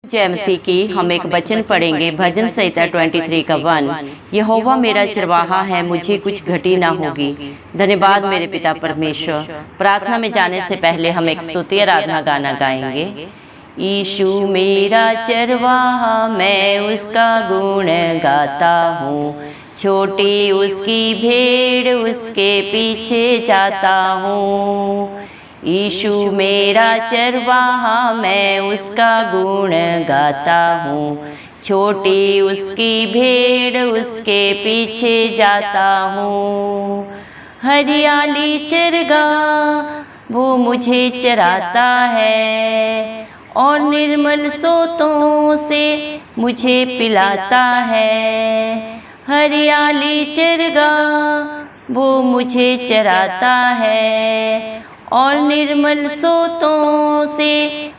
जय मसीह की हम एक वचन पढ़ेंगे। भजन संहिता 23 का 1। यहोवा मेरा चरवाहा है, मुझे कुछ घटी ना होगी। धन्यवाद मेरे पिता परमेश्वर। प्रार्थना में जाने से पहले हम एक स्तुति आराधना गाना गाएंगे। यीशु मेरा चरवाहा, मैं उसका गुण गाता हूँ। छोटी उसकी भेड़ उसके पीछे जाता हूँ। यीशु मेरा चरवाहा, मैं उसका गुण गाता हूँ। छोटी उसकी भेड़ उसके पीछे जाता हूँ। हरियाली चरगाह वो मुझे चराता है और निर्मल सोतों से मुझे पिलाता है। हरियाली चरगाह वो मुझे चराता है और निर्मल सोतों से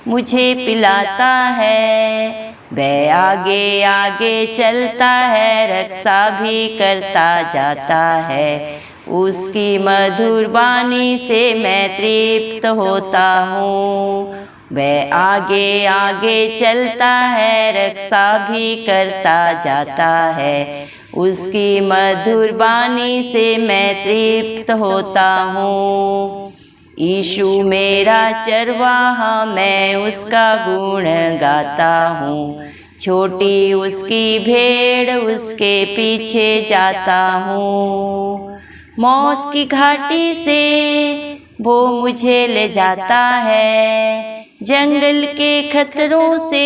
मुझे पिलाता है। वह आगे आगे चलता है, रक्षा भी करता जाता है। उसकी मधुर वाणी से मैं तृप्त होता हूँ। वह आगे आगे चलता है, रक्षा भी करता जाता है। उसकी मधुर वाणी से मैं तृप्त होता हूँ। यीशु मेरा चरवाहा, मैं उसका गुण गाता हूँ। छोटी उसकी भेड़ उसके पीछे जाता हूँ। मौत की घाटी से वो मुझे ले जाता है। जंगल के खतरों से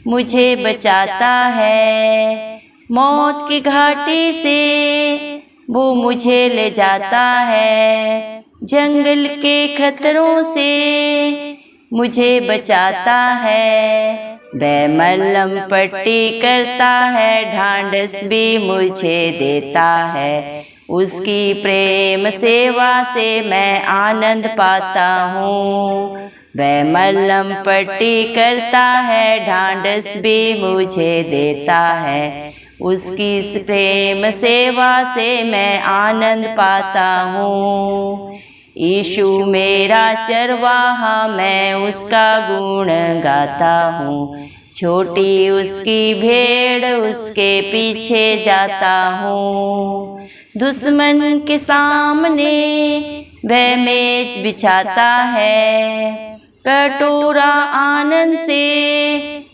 मुझे बचाता है। मौत की घाटी से वो मुझे ले जाता है। जंगल के खतरों से मुझे बचाता है। वह मलहम पट्टी करता है, ढांढस भी मुझे देता है। उसकी प्रेम सेवा से मैं आनंद पाता हूँ। वह मलहम पट्टी करता है, ढांढस भी मुझे देता है। उसकी प्रेम सेवा से मैं आनंद पाता हूँ। यीशु मेरा चरवाहा, मैं उसका गुण गाता हूँ। छोटी उसकी भेड़ उसके पीछे जाता हूँ। दुश्मन के सामने वह मेज बिछाता है। कटोरा आनंद से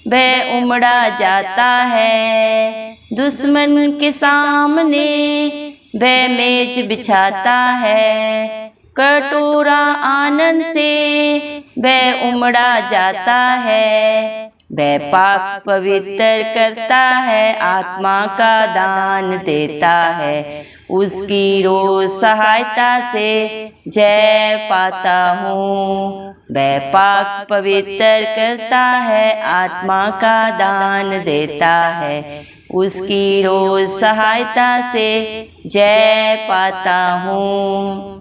वह उमड़ा जाता है। दुश्मन के सामने वह मेज बिछाता है। कटोरा आनंद से वह उमड़ा जाता है। वह पाक पवित्र करता है, आत्मा का दान देता है। उसकी रोज सहायता से जय पाता हूँ। वह पाक पवित्र करता है, आत्मा का दान देता है। उसकी रोज सहायता से जय पाता हूँ।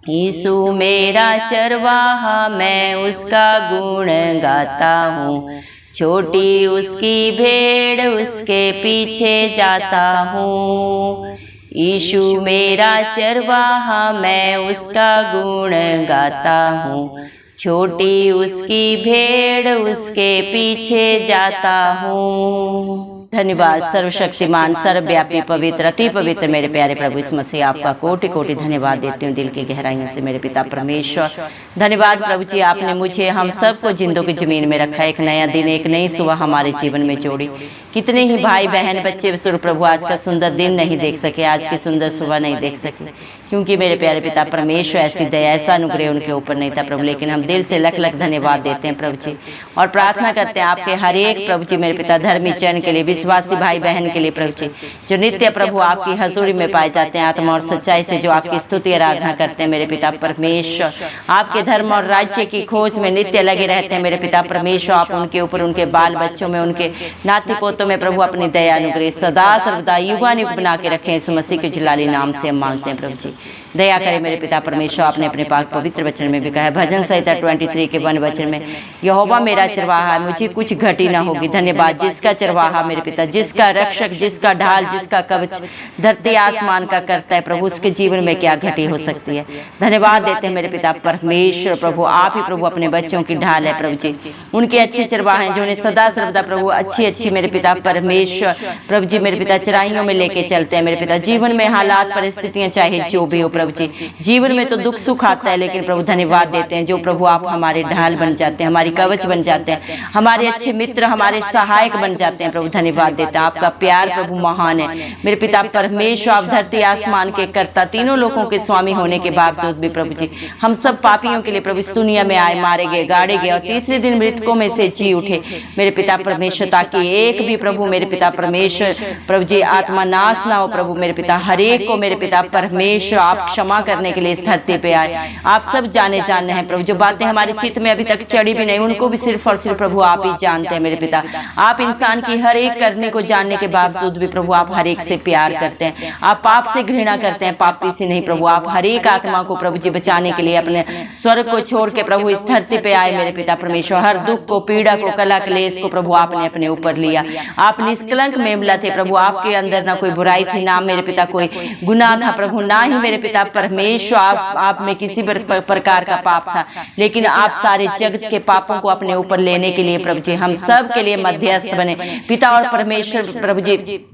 यीशु मेरा चरवाहा, मैं उसका गुण गाता हूँ। छोटी उसकी भेड़ उसके पीछे जाता हूँ। यीशु मेरा चरवाहा, मैं उसका गुण गाता हूँ। छोटी उसकी भेड़ उसके पीछे जाता हूँ। धन्यवाद सर्वशक्तिमान, सर्वव्यापी, पवित्र, अति पवित्र मेरे प्यारे प्रभु यीशु मसीह, आपका कोटि कोटि धन्यवाद देती हूँ दिल की गहराइयों से मेरे पिता परमेश्वर। धन्यवाद प्रभु जी, आपने मुझे हम सबको जिंदों की जमीन में रखा। एक नया दिन, एक नई सुबह हमारे जीवन में जोड़ी। कितने ही भाई बहन बच्चे विश्व प्रभु आज का सुंदर दिन नहीं देख सके, आज की सुंदर सुबह नहीं देख सके, क्योंकि मेरे प्यारे पिता परमेश्वर ऐसी दया, ऐसा अनुग्रह उनके ऊपर नहीं था प्रभु। लेकिन हम दिल से लख लख धन्यवाद देते हैं प्रभु जी, और प्रार्थना करते हैं आपके हर एक प्रभु जी मेरे पिता धर्मी चरण के लिए, विश्वासी भाई बहन के लिए प्रभु जी, जो नित्य प्रभु आपकी हजूरी में पाए जाते हैं, आत्मा और सच्चाई से जो आपकी स्तुति आराधना करते हैं मेरे पिता परमेश्वर। आपके धर्म और राज्य की खोज में नित्य लगे रहते हैं मेरे पिता परमेश्वर। आप उनके ऊपर, उनके बाल बच्चों में, उनके नाती पोतों में प्रभु अपनी दया अनुग्रह सदा सर्वदा युगानुग बना के रखें। यीशु मसीह के जलाली नाम से हम मांगते हैं प्रभु जी, दया करें मेरे पिता परमेश्वर। आपने अपने पाक पवित्र वचन में भी कहा है, भजन संहिता 23 के 1 वचन में, यहोवा मेरा चरवाहा है, मुझे कुछ घटी ना होगी। धन्यवाद, जिसका चरवाहा मेरे पिता, जिसका रक्षक, जिसका ढाल, जिसका कवच धरती आसमान का करता है प्रभु, उसके जीवन में क्या घटी हो सकती है। धन्यवाद देते हैं मेरे पिता परमेश्वर प्रभु, आप ही प्रभु अपने बच्चों की ढाल है प्रभु जी। उनके अच्छे चरवाहे हैं जो उन्हें सदा सर्वदा प्रभु अच्छी मेरे पिता परमेश्वर प्रभु जी मेरे पिता चराइयों में लेके चलते हैं मेरे पिता। जीवन में हालात परिस्थितियां चाहे जो भी हो प्रभु जी, जीवन में तो दुख सुख आता है, लेकिन प्रभु धन्यवाद देते हैं जो प्रभु आप हमारे ढाल बन जाते हैं, हमारी कवच बन जाते हैं, हमारे अच्छे मित्र, हमारे सहायक बन जाते हैं प्रभु। धन्यवाद देते हैं, आपका प्यार प्रभु महान है मेरे पिता परमेश्वर। आप धरती आसमान के कर्ता, तीनों लोगों के स्वामी होने के बावजूद भी प्रभु जी हम सब पापियों के लिए प्रभु इस दुनिया में आए, मारे गए, गाड़े गए और तीसरे दिन मृतकों में से जी उठे मेरे पिता परमेश्वर, ताकि एक भी प्रभु मेरे पिता परमेश्वर प्रभु जी आत्मा नाश ना हो प्रभु मेरे पिता। हर एक को मेरे पिता परमेश्वर आप क्षमा करने के लिए इस धरती पे आए। आप सब जाने हैं प्रभु, जो बातें हमारे चित्त में अभी तक चढ़ी भी नहीं उनको भी सिर्फ और सिर्फ प्रभु आप ही जानते हैं मेरे पिता। आप इंसान की हर एक करने को जानने के बावजूद भी प्रभु आप हर एक से प्यार करते हैं, आप पाप से घृणा करते हैं, पापी से नहीं प्रभु। आप हर एक आत्मा को प्रभु जी बचाने के लिए अपने स्वर्ग को छोड़ के प्रभु इस धरती पे आए मेरे पिता परमेश्वर। हर दुख को, पीड़ा को, कला क्लेश को प्रभु आपने अपने ऊपर लिया। आप निष्कलंक मेमला थे प्रभु, आपके अंदर ना कोई बुराई थी, ना मेरे पिता कोई गुनाह था प्रभु, ना ही मेरे पिता परमेश्वर आप में किसी प्रकार का पाप था, लेकिन आप सारे जगत के पापों को अपने ऊपर लेने के लिए प्रभु जी हम सब के लिए मध्यस्थ बने पिता और परमेश्वर प्रभु जी।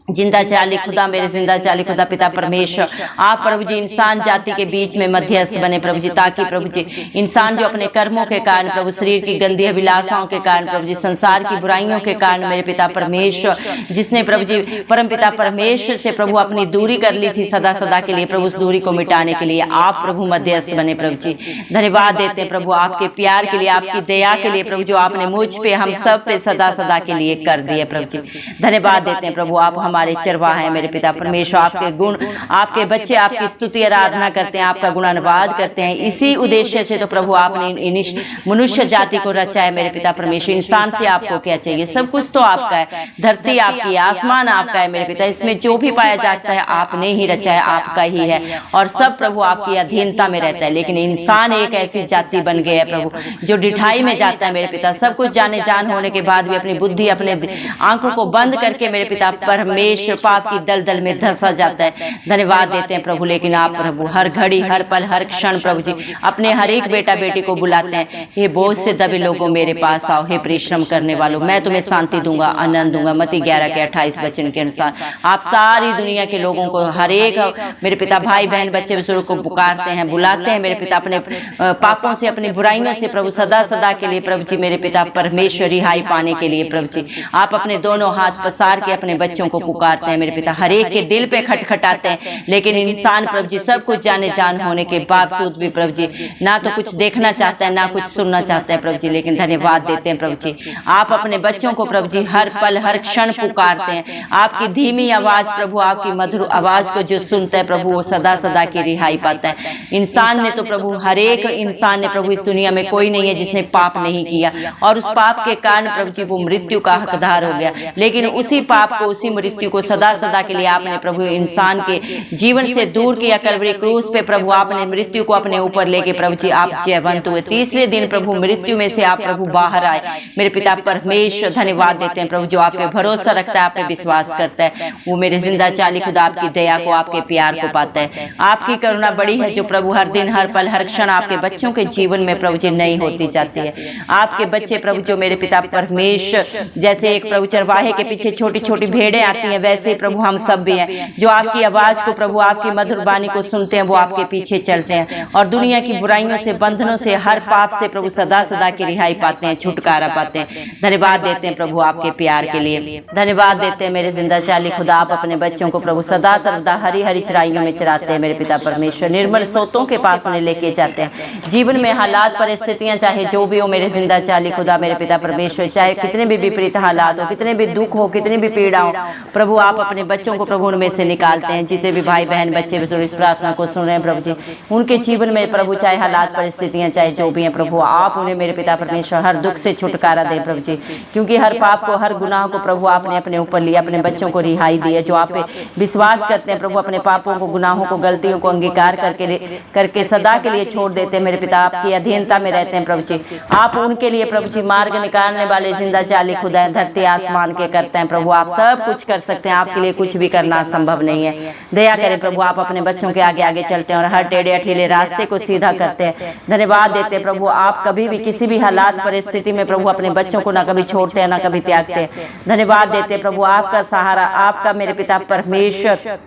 जिंदा चाली खुदा, मेरे जिंदा चाली खुदा पिता परमेश्वर, आप प्रभु जी इंसान जाति के बीच में मध्यस्थ बने प्रभु जी, ताकि प्रभु जी इंसान जो अपने कर्मों के कारण प्रभु, शरीर की गंदी अभिलाषाओं के कारण प्रभु जी, संसार की बुराइयों के कारण मेरे पिता परमेश्वर, जिसने प्रभु जी परम पिता परमेश्वर से प्रभु अपनी दूरी कर ली थी सदा सदा के लिए प्रभु, उस दूरी को मिटाने के लिए आप प्रभु मध्यस्थ बने प्रभु जी। धन्यवाद देते हैं प्रभु आपके प्यार के लिए, आपकी दया के लिए प्रभु, जो आपने मुझ पे हम सब पे सदा सदा के लिए कर दिए प्रभु जी। धन्यवाद देते हैं प्रभु, आप हमारे चरवाहे हैं मेरे पिता परमेश्वर। आपके गुण, आपके बच्चे आपकी स्तुति आराधना करते हैं, आपका गुणानुवाद करते हैं। इसी उद्देश्य से तो प्रभु आपने मनुष्य जाति को रचा है मेरे पिता परमेश्वर। इंसान से आपको क्या चाहिए, सब कुछ तो आपका है, धरती आपकी, आसमान आपका है मेरे पिता, इसमें जो भी पाया जाता है आपने ही रचा है, आपका ही है, और सब प्रभु आपकी अधीनता में रहता है। लेकिन इंसान एक ऐसी जाति बन गया है प्रभु जो ढिठाई में जाता है मेरे पिता, सब कुछ जाने जान होने के बाद भी अपनी बुद्धि, अपने आंखों को बंद करके मेरे पिता परमेश्वर पाप की दलदल में धंसा जाता है। धन्यवाद देते हैं प्रभु, लेकिन आप प्रभु हर घड़ी, हर पल, हर क्षण प्रभु जी अपने हर एक बेटा बेटी को बुलाते हैं, हे बोझ से दबे लोगों मेरे पास आओ, हे परिश्रम करने वालों मैं तुम्हें शांति दूंगा, आनंद दूंगा। मत्ती 11 के 28 वचन के अनुसार आप सारी दुनिया के लोगों को, हर एक मेरे पिता भाई बहन बच्चे बुजुर्ग को पुकारते हैं, बुलाते हैं मेरे पिता अपने पापों से, अपनी बुराइयों से प्रभु सदा सदा के लिए प्रभु जी मेरे पिता परमेश्वर रिहाई पाने के लिए प्रभु जी आप अपने दोनों हाथ पसार के अपने बच्चों को पुकारते हैं मेरे पिता, हर एक के दिल पे खटखटाते हैं। लेकिन इंसान प्रभु जी सब कुछ जाने जान होने के बावजूद भी प्रभु जी ना तो कुछ देखना चाहता है, ना कुछ सुनना चाहता है प्रभु जी। लेकिन धन्यवाद देते हैं प्रभु जी, आप अपने बच्चों को प्रभु जी हर पल हर क्षण पुकारते हैं। आपकी धीमी आवाज प्रभु, आपकी मधुर आवाज को जो सुनता है प्रभु वो सदा सदा की रिहाई पाता है। इंसान ने तो प्रभु, हर एक इंसान ने प्रभु, इस दुनिया में कोई नहीं है जिसने पाप नहीं किया, और उस पाप के कारण प्रभु जी वो मृत्यु का हकदार हो गया। लेकिन उसी पाप को, उसी मृत्यु को सदा सदा के लिए आपने प्रभु इंसान के जीवन से दूर किया। कलवरी क्रूस पे प्रभु आपने मृत्यु को अपने ऊपर लेके प्रभु जी आप जयवंत हुए। तीसरे दिन प्रभु मृत्यु में से आप प्रभु बाहर आए मेरे पिता परमेश्वर। धन्यवाद देते हैं प्रभु, जो आप पे भरोसा रखता है, आप पे विश्वास करता है, वो मेरे जिंदा चाली खुदा आपकी दया को, आपके प्यार को पाता है। आपकी करुणा बड़ी है जो प्रभु हर दिन, हर पल, हर क्षण आपके बच्चों के जीवन में प्रभु जी नहीं होती जाती है। आपके बच्चे प्रभु जो मेरे पिता परमेश्वर, जैसे एक प्रभु चरवाहे के पीछे छोटी छोटी भेड़ें आती हैं, वैसे प्रभु हम सब भी हैं जो आपकी आवाज को प्रभु, आपकी मधुर वाणी को सुनते हैं, वो आपके पीछे चलते हैं और दुनिया की बुराइयों से, बंधनों से, हर पाप से प्रभु सदा सदा की रिहाई पाते हैं, छुटकारा पाते हैं। धन्यवाद देते हैं प्रभु आपके प्यार के लिए। धन्यवाद देते हैं मेरे जिंदा चाली खुदा, आप अपने बच्चों को प्रभु सदा सर्वदा हरी हरी चराइयों में चराते हैं मेरे पिता परमेश्वर। निर्मल सोतों के पास उन्हें लेके जाते हैं। जीवन में हालात परिस्थितियां चाहे जो भी हो मेरे जिंदा चाली खुदा मेरे पिता परमेश्वर, चाहे कितने भी विपरीत हालात हो, कितने भी दुख हो, कितनी भी पीड़ा हो प्रभु आप अपने बच्चों को प्रभु उनमें से निकालते हैं। जितने भी भाई बहन बच्चे बुजुर्ग इस प्रार्थना को सुन रहे हैं प्रभु जी, उनके जीवन में प्रभु चाहे हालात परिस्थितियां चाहे जो भी हैं प्रभु, आप उन्हें मेरे पिता परमेश्वर हर दुख से छुटकारा दें प्रभु जी, क्योंकि हर पाप को हर गुनाह को प्रभु आपने अपने ऊपर लिया, अपने बच्चों को रिहाई दी है। जो आप पे विश्वास करते हैं प्रभु, अपने पापों को, गुनाहों को, गलतियों को अंगीकार करके सदा के लिए छोड़ देते हैं मेरे पिता, आपकी अधीनता में रहते हैं प्रभु जी। आप उनके लिए प्रभु जी मार्ग निकालने वाले जिंदा चाली खुदा है, धरती आसमान के करते हैं प्रभु। आप सब कुछ कर सकते हैं, आपके लिए कुछ भी करना संभव नहीं है। दया करें प्रभु, आप अपने बच्चों के आगे आगे चलते हैं और हर टेढ़े अठीले रास्ते को सीधा करते हैं। धन्यवाद देते हैं प्रभु, आप कभी भी किसी भी हालात परिस्थिति में प्रभु अपने बच्चों को ना कभी छोड़ते हैं ना कभी त्यागते हैं। धन्यवाद देते हैं प्रभु, आपका सहारा, आपका मेरे पिता परमेश्वर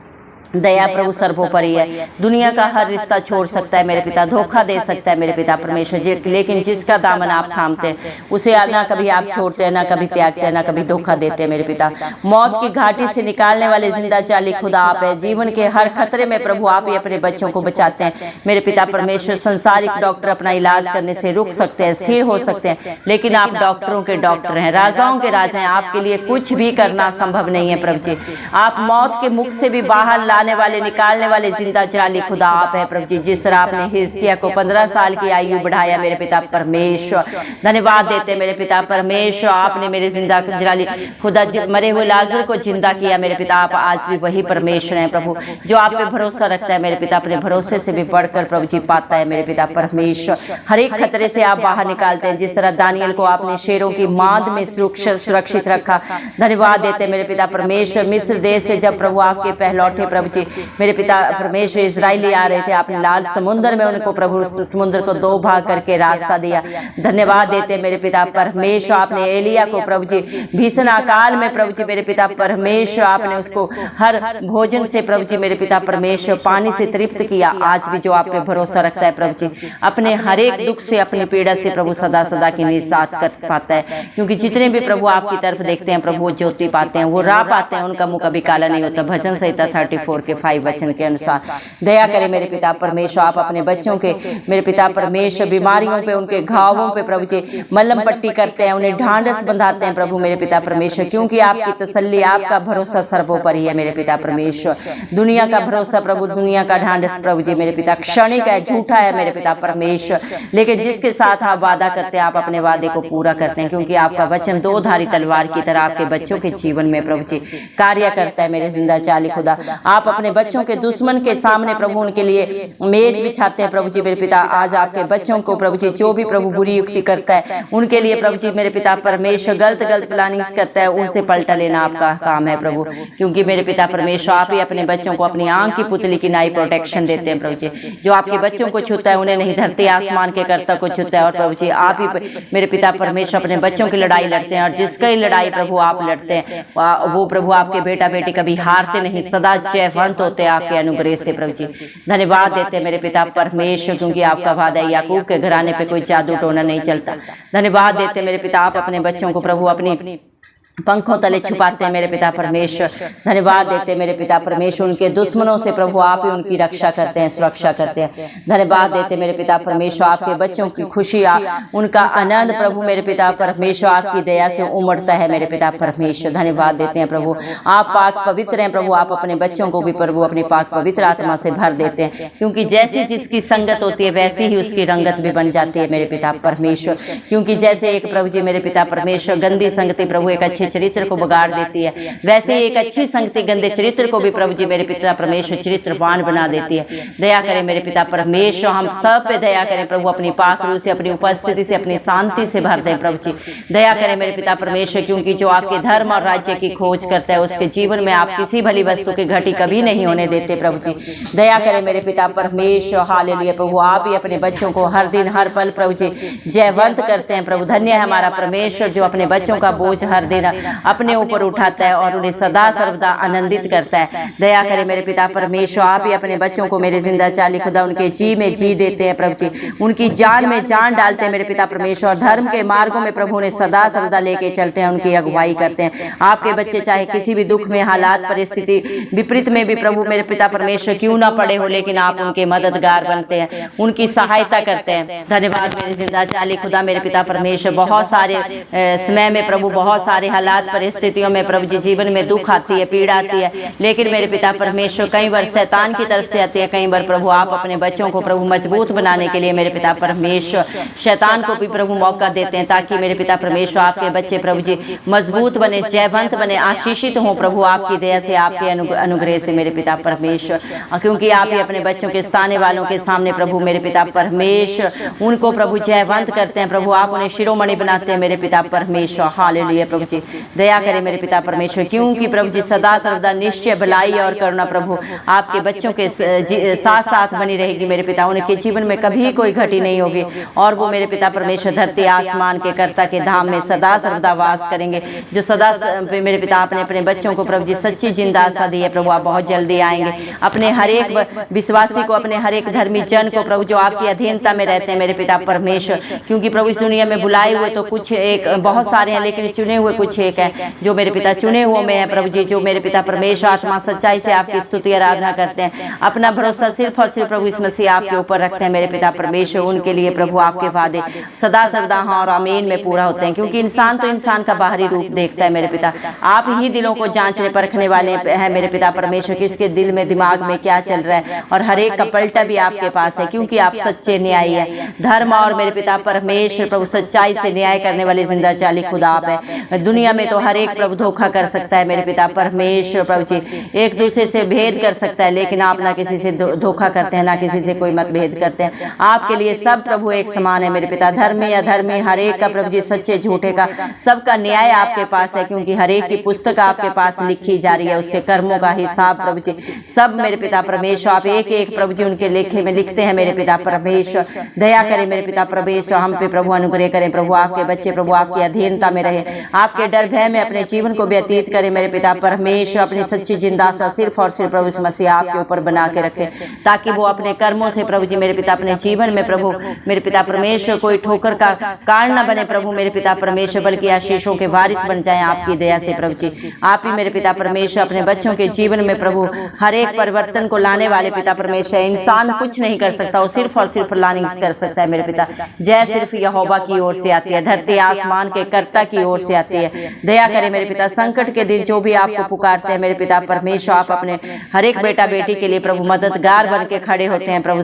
दया प्रभु सर्वोपरि है। दुनिया का हर रिश्ता छोड़ सकता है मेरे पिता, धोखा दे सकता है मेरे पिता परमेश्वर जी, लेकिन जिसका दामन आप थामते हैं उसे ना कभी आप छोड़ते हैं, ना कभी त्यागते हैं, ना कभी धोखा देते हैं मेरे पिता। मौत की घाटी से निकालने वाले जिंदा चाली खुदा आप है। जीवन के हर खतरे में प्रभु आप ही अपने बच्चों को बचाते हैं मेरे पिता परमेश्वर। संसारिक डॉक्टर अपना इलाज करने से रुक सकते हैं, स्थिर हो सकते हैं, लेकिन आप डॉक्टरों के डॉक्टर हैं, राजाओं के राजा हैं। आपके लिए कुछ भी करना संभव नहीं है प्रभु जी। आप मौत के मुख से भी बाहर लाने वाले, निकालने वाले जिंदा जाली खुदा आप है प्रभु जी। जिस तरह आपने हिजकिय्याह को 15 साल की आयु बढ़ाया मेरे पिता परमेश्वर, धन्यवाद देते मेरे पिता परमेश्वर। आपने मेरे जिंदा जाली खुदा मरे हुए लाजर को जिंदा किया मेरे पिता। आप आज भी वही परमेश्वर हैं प्रभु, जो आप पे भरोसा रखता है मेरे पिता, अपने भरोसे से भी बढ़कर प्रभु जी पाता है मेरे पिता परमेश्वर। हर एक खतरे से आप बाहर निकालते हैं। जिस तरह दानियल को आपने शेरों की मांद में सुरक्षित रखा, धन्यवाद देते मेरे पिता परमेश्वर। मिस्र देश से जब प्रभु आपके पहलौठे प्रभु जी मेरे पिता परमेश्वर इजराइली आ रहे थे, आपने लाल समुद्र में उनको प्रभु समुद्र को 2 भाग करके रास्ता दिया। धन्यवाद देते मेरे पिता परमेश्वर। आपने एलिया को प्रभु जी भीषण अकाल में प्रभु जी मेरे पिता परमेश्वर, आपने उसको हर भोजन से प्रभु जी मेरे पिता परमेश्वर पानी से तृप्त किया। आज भी जो आप पे भरोसा रखता है प्रभु जी, अपने हर एक दुख से, अपनी पीड़ा से प्रभु सदा सदा की निजात कर पाता है, क्योंकि जितने भी प्रभु आपकी तरफ देखते हैं प्रभु वो ज्योति पाते हैं, वो राह पाते हैं, उनका मुंह कभी काला नहीं होता। भजन संहिता 34 के 5 वचन के अनुसार दया करें मेरे पिता परमेश्वर। आप अपने बच्चों के मेरे पिता परमेश्वर बीमारियों पे, उनके घावों पे प्रभु जी मलम पट्टी करते हैं, उन्हें ढांढस बंधाते हैं प्रभु मेरे पिता परमेश्वर, क्योंकि आपकी तसल्ली, आपका भरोसा सर्वोपरि है मेरे पिता परमेश्वर। दुनिया का भरोसा प्रभु, दुनिया का ढांढस प्रभु जी मेरे पिता क्षणिक है, झूठा है मेरे पिता परमेश्वर, लेकिन जिसके साथ आप वादा करते हैं आप अपने वादे को पूरा करते हैं, क्योंकि आपका वचन 2 धारी तलवार की तरह आपके बच्चों के जीवन में प्रभु जी कार्य करता है मेरे जिंदा चाली खुदा। आप अपने बच्चों के दुश्मन के सामने प्रभु उनके लिए मेज बिछाते हैं प्रभु जी मेरे पिता। आज आपके बच्चों को प्रभु जी जो भी प्रभु बुरी युक्ति करता है उनके लिए प्रभु जी मेरे पिता परमेश्वर गलत प्लानिंग्स करता है, उनसे पलटा लेना आपका काम है प्रभु, क्योंकि मेरे पिता परमेश्वर आप ही अपने बच्चों को अपनी आंख की पुतली की नाई प्रोटेक्शन देते हैं प्रभु जी। जो आपके बच्चों को छूता है उन्हें नहीं, धरती आसमान के कर्ता को छूता है। और प्रभु जी आप ही मेरे पिता परमेश्वर अपने बच्चों की लड़ाई लड़ते हैं, और जिसकी लड़ाई प्रभु आप लड़ते हैं वो प्रभु आपके बेटा बेटी कभी हारते नहीं, सदा जयवंत होते आपके अनुग्रह से प्रभु जी। धन्यवाद देते मेरे पिता परमेश्वर, क्योंकि आपका वादा है याकूब के घराने पे कोई जादू टोना नहीं चलता। धन्यवाद देते मेरे पिता, आप अपने बच्चों को प्रभु अपनी पंखों तले छुपाते हैं मेरे पिता परमेश्वर। धन्यवाद देते मेरे पिता परमेश्वर, उनके दुश्मनों से प्रभु आप ही उनकी रक्षा करते हैं, सुरक्षा करते हैं। धन्यवाद देते मेरे पिता परमेश्वर, आपके बच्चों की खुशी, उनका आनंद प्रभु मेरे पिता परमेश्वर आपकी दया से उमड़ता है मेरे पिता परमेश्वर। धन्यवाद देते हैं प्रभु, आप पाक पवित्र हैं प्रभु, आप अपने बच्चों को भी प्रभु अपनी पाक पवित्र आत्मा से भर देते हैं, क्योंकि जैसी जिसकी संगत होती है वैसी ही उसकी रंगत भी बन जाती है मेरे पिता परमेश्वर। क्योंकि जैसे एक प्रभु जी मेरे पिता परमेश्वर गंदी संगति प्रभु एक अच्छे चरित्र को बिगाड़ देती है, वैसे एक अच्छी संगति गंदे चरित्र को भी प्रभु जी मेरे पिता परमेश्वर चरित्रवान बना देती है। दया करें मेरे पिता परमेश्वर, हम सब पे दया करें प्रभु, अपनी पाक रूह से, अपनी उपस्थिति से, अपनी शांति से भर दें प्रभु जी। दया करें मेरे पिता परमेश्वर, क्योंकि जो आपके धर्म और राज्य की खोज करता है उसके जीवन में आप किसी भली वस्तु की घटी कभी नहीं होने देते प्रभु जी। दया करें मेरे पिता परमेश्वर, हालेलुया प्रभु, आप ही अपने बच्चों को हर दिन हर पल प्रभु जी जयवंत करते हैं प्रभु। धन्य है हमारा परमेश्वर जो अपने बच्चों का बोझ हर दिन अपने ऊपर उठाता है और उन्हें सदा सर्वदा आनंदित करता है। दया करें मेरे पिता परमेश्वर, आप ही अपने बच्चों को मेरे जिंदा चाली खुदा उनके जी में जी देते हैं प्रभु जी, उनकी जान में जान डालते हैं मेरे पिता परमेश्वर। धर्म के मार्गों में प्रभु उन्हें सदा सर्वदा लेके चलते हैं, उनकी अगुवाई करते हैं। आपके बच्चे चाहे किसी भी दुख में, हालात, परिस्थिति विपरीत में भी प्रभु मेरे पिता परमेश्वर क्यों ना पड़े हो, लेकिन आप उनके मददगार बनते हैं, उनकी सहायता करते हैं। धन्यवाद मेरे जिंदा चाली खुदा मेरे पिता परमेश्वर। बहुत सारे समय में प्रभु बहुत सारे हालात परिस्थितियों में प्रभु जी जीवन में दुख आती है, पीड़ा आती है, लेकिन मेरे पिता परमेश्वर कई बार शैतान की तरफ से आती है, कई बार प्रभु आप अपने बच्चों को प्रभु मजबूत बनाने के लिए मेरे पिता परमेश्वर शैतान को भी प्रभु मौका देते हैं, ताकि मेरे पिता परमेश्वर आपके बच्चे प्रभु जी मजबूत बने, जयवंत बने, आशीषित हों प्रभु आपकी दया से, आपके अनुग्रह से मेरे पिता परमेश्वर, क्योंकि आप ही अपने बच्चों के स्थाने वालों के सामने प्रभु मेरे पिता परमेश्वर उनको प्रभु जयवंत करते हैं प्रभु, आप उन्हें शिरोमणि बनाते हैं मेरे पिता परमेश्वर। हालेलुया प्रभु जी, दया करें मेरे पिता परमेश्वर, क्योंकि प्रभु जी सदा सर्वदा निश्चय भलाई और करुणा प्रभु आपके बच्चों के साथ साथ बनी रहेगी मेरे पिता, उनके जीवन में कभी कोई घटी नहीं होगी, और वो मेरे पिता परमेश्वर धरती आसमान के कर्ता के धाम में सदा सर्वदा वास करेंगे, जो सदा मेरे पिता आपने अपने बच्चों को प्रभु जी सच्ची जिंदा आशा दी है प्रभु, आप बहुत जल्दी आएंगे, अपने हर एक विश्वासी को, अपने हर एक धर्मी जन को प्रभु जो आपकी अधीनता में रहते हैं मेरे पिता परमेश्वर, क्योंकि प्रभु इस दुनिया में बुलाए हुए तो कुछ एक बहुत सारे हैं, लेकिन चुने हुए कुछ एक है, जो मेरे पिता चुने हुए में है प्रभु जी, जो मेरे पिता परमेश्वर आत्मा सच्चाई से आपकी स्तुति आराधना करते हैं, अपना भरोसा सिर्फ और सिर्फ प्रभु इस मसीह आपके ऊपर रखते हैं मेरे पिता परमेश्वर, उनके लिए प्रभु आपके वादे सदा सर्वदा हाँ और आमीन में पूरा होते हैं, क्योंकि इंसान तो इंसान का बाहरी रूप देखता है मेरे पिता, आप ही दिलों को जांचने परखने वाले हैं मेरे पिता परमेश्वर, किसके दिल में दिमाग में क्या चल रहा है, और हर एक का पलटा भी आपके पास है, क्योंकि आप सच्चे न्यायी है, धर्म और मेरे पिता परमेश्वर प्रभु सच्चाई से न्याय करने वाले जिंदा चाली खुदा आप है। दुनिया में तो हर एक प्रभु धोखा कर सकता है मेरे पिता परमेश्वर प्रभु जी, एक दूसरे से भेद कर सकता है, लेकिन आप ना किसी से धोखा करते हैं, ना किसी से कोई मतभेद करते हैं, आपके लिए सब प्रभु एक समान है मेरे पिता, धर्मी अधर्मी हर एक का प्रभु जी, सच्चे झूठे का सबका न्याय आपके पास है, क्योंकि हर एक की पुस्तक आपके पास लिखी जा रही है, उसके कर्मों का हिसाब प्रभु जी सब मेरे पिता परमेश्वर आप एक एक प्रभु जी उनके लेखे में लिखते हैं मेरे पिता परमेश्वर, दया करें मेरे पिता परमेश्वर, हम पे प्रभु अनुग्रह करें प्रभु, आपके बच्चे प्रभु आपकी अधीनता में रहे, आपके डर भय में अपने जीवन को व्यतीत करें मेरे पिता परमेश्वर, अपनी सच्ची जिंदा आशा सिर्फ और सिर्फ प्रभु यीशु मसीह आपके ऊपर बना के रखे, ताकि वो अपने कर्मों से प्रभु जी मेरे पिता अपने जीवन में प्रभु मेरे पिता परमेश्वर कोई ठोकर का कारण न बने प्रभु मेरे पिता परमेश्वर, बल्कि आशीषों के वारिस बन जाएं आपकी दया से प्रभु जी, आप ही मेरे पिता परमेश्वर अपने बच्चों के जीवन में प्रभु हर एक परिवर्तन को लाने वाले पिता परमेश्वर, इंसान कुछ नहीं कर सकता, वो सिर्फ और सिर्फ प्लानिंग कर सकता है मेरे पिता, जय सिर्फ यहोवा की ओर से आती है, धरती आसमान के कर्ता की ओर से आती है, दया करें मेरे पिता, संकट के दिन जो भी आपको पुकारते हैं मेरे पिता परमेश्वर, आप अपने हर एक बेटा बेटी के लिए प्रभु मददगार बन के खड़े होते हैं प्रभु,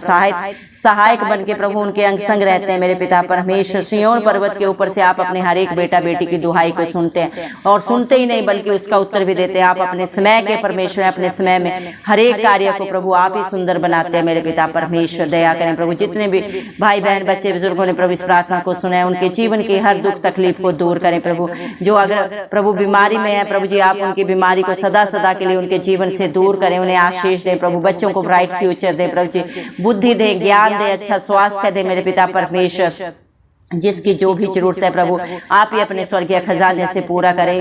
सहायक बन के प्रभु उनके अंग संग रहते हैं मेरे पिता परमेश्वर, सिय्योन पर्वत के ऊपर से आप अपने हर एक बेटा बेटी की दुहाई को सुनते हैं, और सुनते ही नहीं बल्कि उसका उत्तर भी देते हैं, आप अपने समय के परमेश्वर, अपने समय में हर एक कार्य को प्रभु आप ही सुंदर बनाते हैं मेरे पिता परमेश्वर, दया करें प्रभु, जितने भी भाई बहन बच्चे बुजुर्गों ने प्रभु इस प्रार्थना को सुना है, उनके जीवन की हर दुख तकलीफ को दूर करें प्रभु, जो अगर प्रभु बीमारी में है प्रभु जी आप उनकी बीमारी को सदा सदा के लिए उनके जीवन से दूर करें, उन्हें आशीष दें प्रभु, बच्चों को ब्राइट फ्यूचर दें प्रभु जी, बुद्धि दें, ज्ञान दे, अच्छा स्वास्थ्य दे मेरे पिता परमेश्वर, जिसकी जो भी जरूरत है प्रभु आप ही अपने स्वर्गीय खजाने से पूरा करें,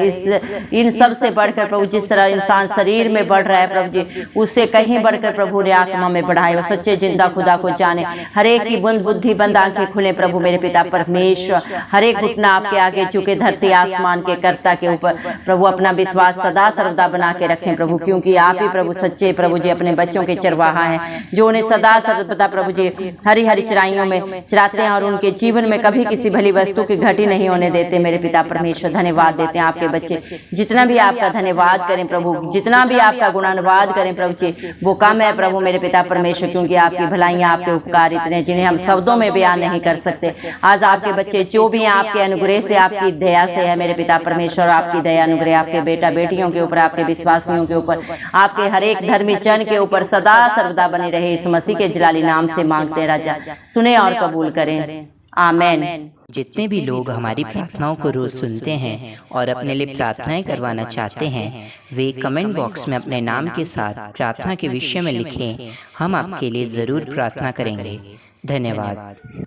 इन सब से बढ़कर प्रभु जिस तरह इंसान शरीर में बढ़ रहा है प्रभु जी, उससे कहीं बढ़कर प्रभु ने आत्मा में बढ़ाए, वो सच्चे जिंदा खुदा को जाने, हर एक की बुंद बुद्धि बंद आंखें खुले प्रभु मेरे पिता परमेश्वर, हर एक घुटना आपके आगे झुके, धरती आसमान के कर्ता के ऊपर प्रभु अपना विश्वास सदा सर्वदा बना के रखें प्रभु, क्योंकि आप ही प्रभु सच्चे प्रभु जी अपने बच्चों के चरवाहा हैं, जो उन्हें सदा सर्वदा प्रभु जी हरी हरी चराइयों में चराते हैं, और उनके जीवन में कभी किसी भली वस्तु की घटी नहीं होने देते मेरे पिता परमेश्वर, धन्यवाद देते हैं आपके बच्चे, जितना भी आपका धन्यवाद करें प्रभु, जितना भी आपका गुणानुवाद करें प्रभु जी वो कम है प्रभु मेरे पिता परमेश्वर, क्योंकि आपकी भलाइयां आपके उपकार इतने जिन्हें हम शब्दों में बयान नहीं कर सकते। आज आपके बच्चे जो भी हैं आपके अनुग्रह से आपकी दया से है मेरे पिता परमेश्वर, आपकी दया अनुग्रह आपके बेटा बेटियों के ऊपर, आपके विश्वासियों के ऊपर, आपके हर एक धर्मी जन के ऊपर सदा सर्वदा बनी रहे, यीशु मसीह के जलाली नाम से मांगते हैं राजा, सुने और कबूल करें, आमेन। जितने भी लोग हमारी प्रार्थनाओं को रोज सुनते हैं और अपने लिए प्रार्थनाएं करवाना चाहते हैं, वे कमेंट बॉक्स में अपने नाम के साथ प्रार्थना के विषय में लिखें, हम आपके लिए ज़रूर प्रार्थना करेंगे। धन्यवाद।